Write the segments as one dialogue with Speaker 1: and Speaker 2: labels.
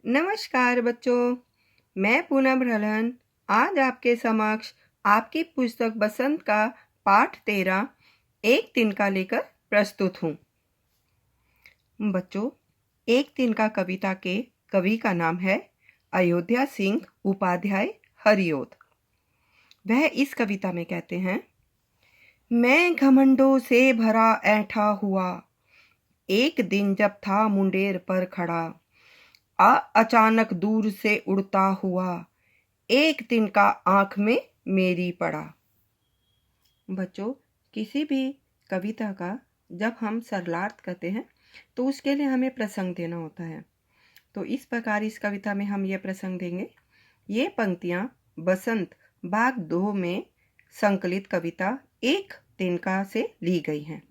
Speaker 1: नमस्कार बच्चों, मैं पूनम रलन आज आपके समक्ष आपकी पुस्तक बसंत का पाठ 13 एक तिनका लेकर प्रस्तुत हूँ। बच्चों, एक तिनका कविता के कवि का नाम है अयोध्या सिंह उपाध्याय हरिओद। वह इस कविता में कहते हैं, मैं घमंडों से भरा ऐंठा हुआ, एक दिन जब था मुंडेर पर खड़ा, अचानक दूर से उड़ता हुआ, एक तिनका आंख में मेरी पड़ा। बच्चों, किसी भी कविता का जब हम सरलार्थ कहते हैं तो उसके लिए हमें प्रसंग देना होता है। तो इस प्रकार इस कविता में हम ये प्रसंग देंगे। ये पंक्तियाँ बसंत भाग 2 में संकलित कविता एक तिनका से ली गई हैं।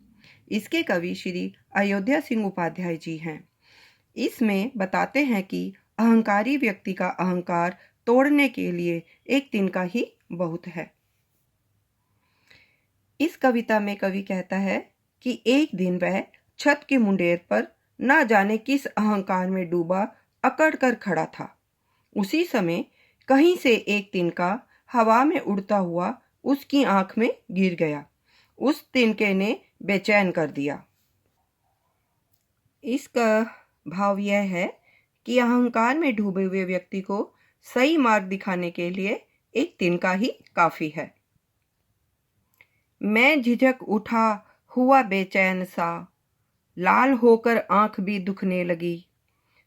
Speaker 1: इसके कवि श्री अयोध्या सिंह उपाध्याय जी हैं। इसमें बताते हैं कि अहंकारी व्यक्ति का अहंकार तोड़ने के लिए एक तिनका ही बहुत है। इस कविता में कवि कहता है कि एक दिन वह छत के मुंडेर पर न जाने किस अहंकार में डूबा अकड़ कर खड़ा था। उसी समय कहीं से एक तिनका हवा में उड़ता हुआ उसकी आंख में गिर गया। उस तिनके ने बेचैन कर दिया। इसका भाव यह है कि अहंकार में डूबे हुए व्यक्ति को सही मार्ग दिखाने के लिए एक तिनका ही काफी है। मैं झिझक उठा हुआ बेचैन सा, लाल होकर आंख भी दुखने लगी,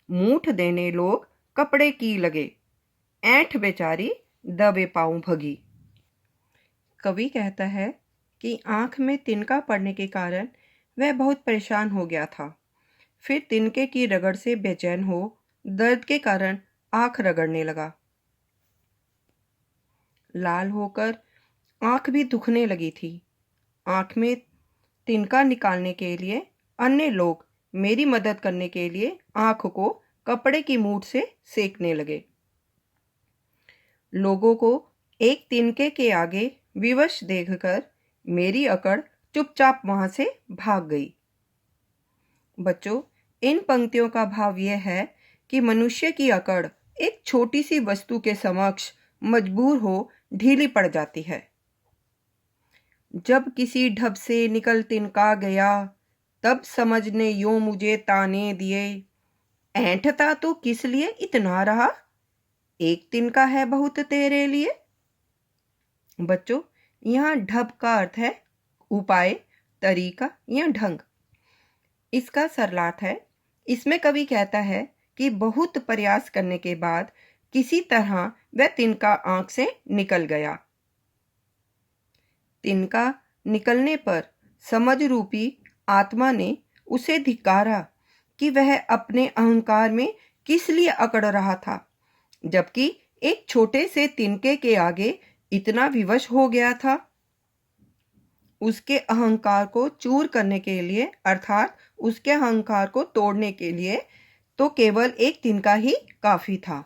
Speaker 1: मूठ देने लोग कपड़े की लगे, ऐंठ बेचारी दबे पांव भगी। कवि कहता है कि आंख में तिनका पड़ने के कारण वह बहुत परेशान हो गया था। फिर तिनके की रगड़ से बेचैन हो दर्द के कारण आंख रगड़ने लगा। लाल होकर आंख भी दुखने लगी थी। आंख में तिनका निकालने के लिए अन्य लोग मेरी मदद करने के लिए आंख को कपड़े की मूठ से सेकने लगे। लोगों को एक तिनके के आगे विवश देखकर मेरी अकड़ चुपचाप वहां से भाग गई। बच्चों, इन पंक्तियों का भाव यह है कि मनुष्य की अकड़ एक छोटी सी वस्तु के समक्ष मजबूर हो ढीली पड़ जाती है। जब किसी ढब से निकल तिनका गया, तब समझने यूं मुझे ताने दिए, ऐंठता तो किस लिए इतना रहा, एक तिनका है बहुत तेरे लिए। बच्चों, यहाँ ढब का अर्थ है उपाय, तरीका या ढंग। इसका सरलार्थ है, इसमें कवि कहता है कि बहुत प्रयास करने के बाद किसी तरह वह तिनका आंख से निकल गया। तिनका निकलने पर समझ रूपी आत्मा ने उसे धिक्कारा कि वह अपने अहंकार में किस लिए अकड़ रहा था, जबकि एक छोटे से तिनके के आगे इतना विवश हो गया था। उसके अहंकार को चूर करने के लिए अर्थात उसके अहंकार को तोड़ने के लिए तो केवल एक तिनका ही काफी था।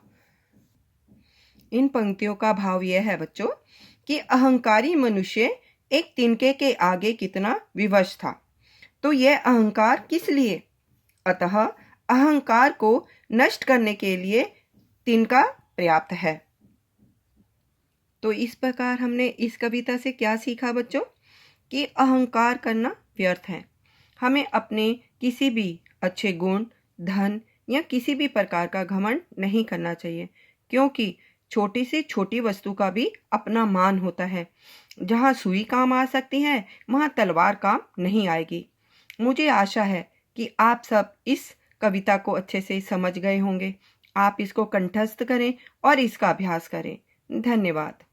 Speaker 1: इन पंक्तियों का भाव यह है बच्चों कि अहंकारी मनुष्य एक तिनके के आगे कितना विवश था, तो यह अहंकार किस लिए, अतः अहंकार को नष्ट करने के लिए तिनका पर्याप्त है। तो इस प्रकार हमने इस कविता से क्या सीखा बच्चों कि अहंकार करना व्यर्थ है। हमें अपने किसी भी अच्छे गुण, धन या किसी भी प्रकार का घमंड नहीं करना चाहिए, क्योंकि छोटी से छोटी वस्तु का भी अपना मान होता है। जहाँ सुई काम आ सकती है, वहाँ तलवार काम नहीं आएगी। मुझे आशा है कि आप सब इस कविता को अच्छे से समझ गए होंगे। आप इसको कंठस्थ करें और इसका अभ्यास करें। धन्यवाद।